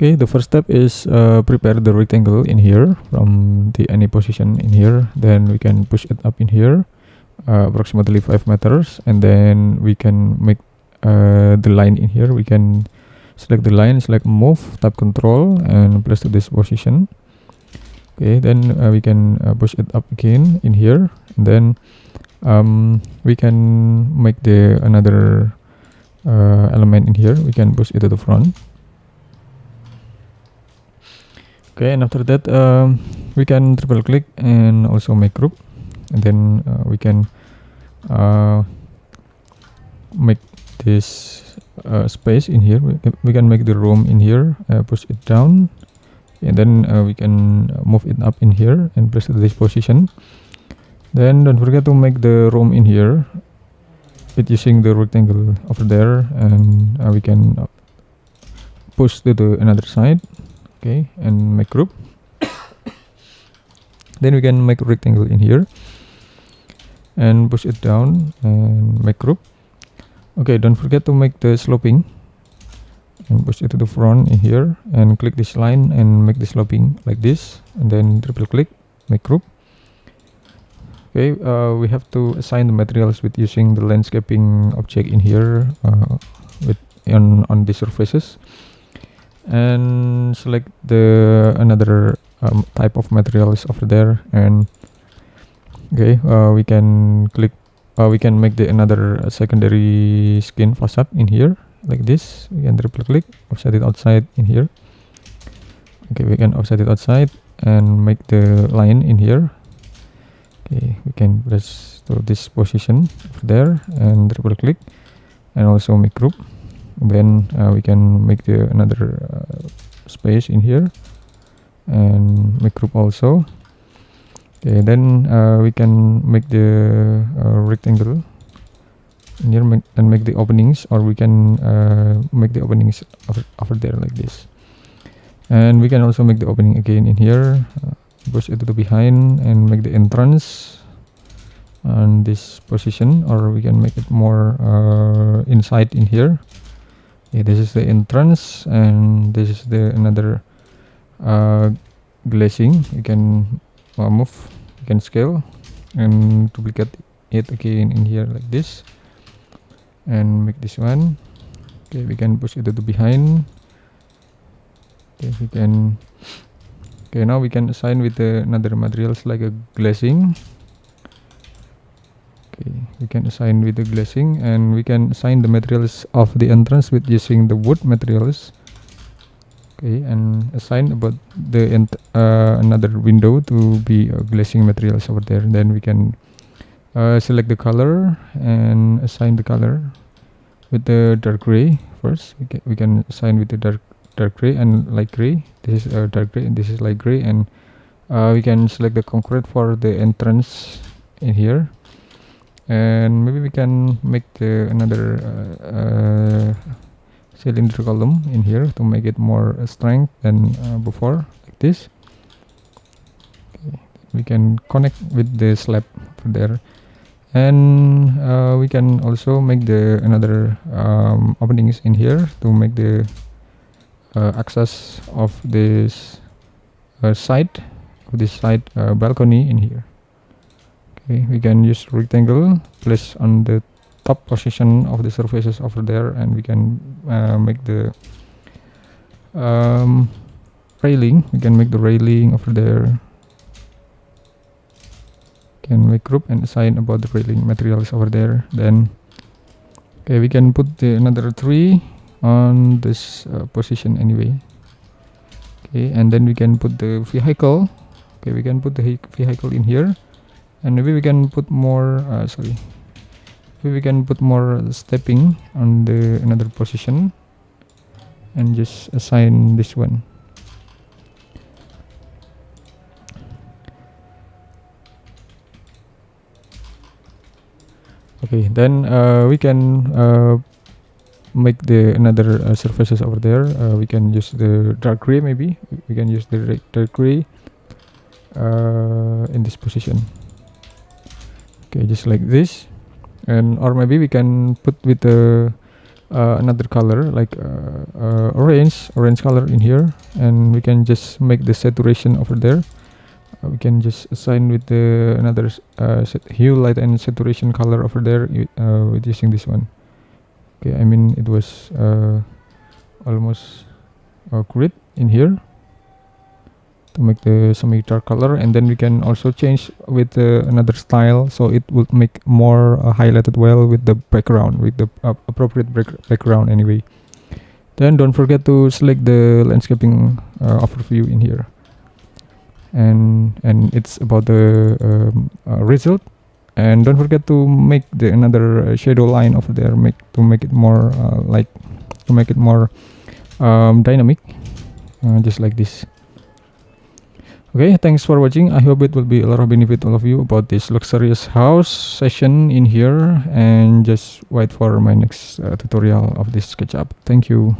Okay, the first step is prepare the rectangle in here from the any position in here. Then we can push it up in here, approximately 5 meters, and then we can make the line in here. We can select the line, select move, tap control, and place to this position. Okay, then we can push it up again in here, and then we can make the another element in here. We can push it to the front. Okay, and after that we can triple click and also make group, and then we can make this space in here. We can make the room in here, push it down, and then we can move it up in here and place it to this position. Then don't forget to make the room in here with using the rectangle over there, and we can push to the another side. Okay, and make group. Then we can make a rectangle in here and push it down and make group. Okay, don't forget to make the sloping and push it to the front in here, and click this line and make the sloping like this, and then triple click, make group. Okay, we have to assign the materials with using the landscaping object in here with on the surfaces, and select the another type of materials over there. And okay, we can click we can make the another secondary skin facade in here like this. We can triple click, offset it outside in here. Okay, we can offset it outside and make the line in here. Okay, we can press to this position over there and triple click and also make group. Then we can make the another space in here and make group also. Okay, then we can make the rectangle in here and make the openings, or we can make the openings over there like this. And we can also make the opening again in here, push it to the behind and make the entrance on this position, or we can make it more inside in here. Yeah, this is the entrance, and this is the another glazing. You can move, you can scale and duplicate it again in here like this, and make this one. Okay, we can push it to the behind. Okay, we can. Okay, now we can assign with the another materials like a glazing. Okay, we can assign with the glazing, and we can assign the materials of the entrance with using the wood materials. Okay, and assign about the another window to be glazing materials over there. Then we can select the color and assign the color with the dark gray first. We can assign with the dark gray and light gray. This is dark gray and this is light gray, and we can select the concrete for the entrance in here. And maybe we can make the another cylinder column in here to make it more strength than before, like this. Okay. We can connect with the slab there, and we can also make the another openings in here to make the access of this side balcony in here. Okay, we can use rectangle, place on the top position of the surfaces over there, and we can make the railing. We can make the railing over there. Can make group and assign about the railing materials over there. Then okay, we can put the another tree on this position anyway. Okay, and then we can put the vehicle. Okay, we can put the vehicle in here, and maybe we can put more maybe we can put more stepping on the another position and just assign this one. Okay, then we can make the another surfaces over there. We can use the dark gray. Maybe we can use the dark gray in this position. Okay, just like this. And or maybe we can put with the another color like orange color in here, and we can just make the saturation over there. We can just assign with the another hue, light, and saturation color over there with using this one. Okay, I mean it was almost grid in here to make the semi dark color, and then we can also change with another style, so it will make more highlighted well with the background, with the appropriate background anyway. Then don't forget to select the landscaping overview in here, and it's about the result. And don't forget to make the another shadow line over there, to make it more dynamic, just like this. Okay, thanks for watching. I hope it will be a lot of benefit to all of you about this luxurious house session in here, and just wait for my next tutorial of this SketchUp. Thank you.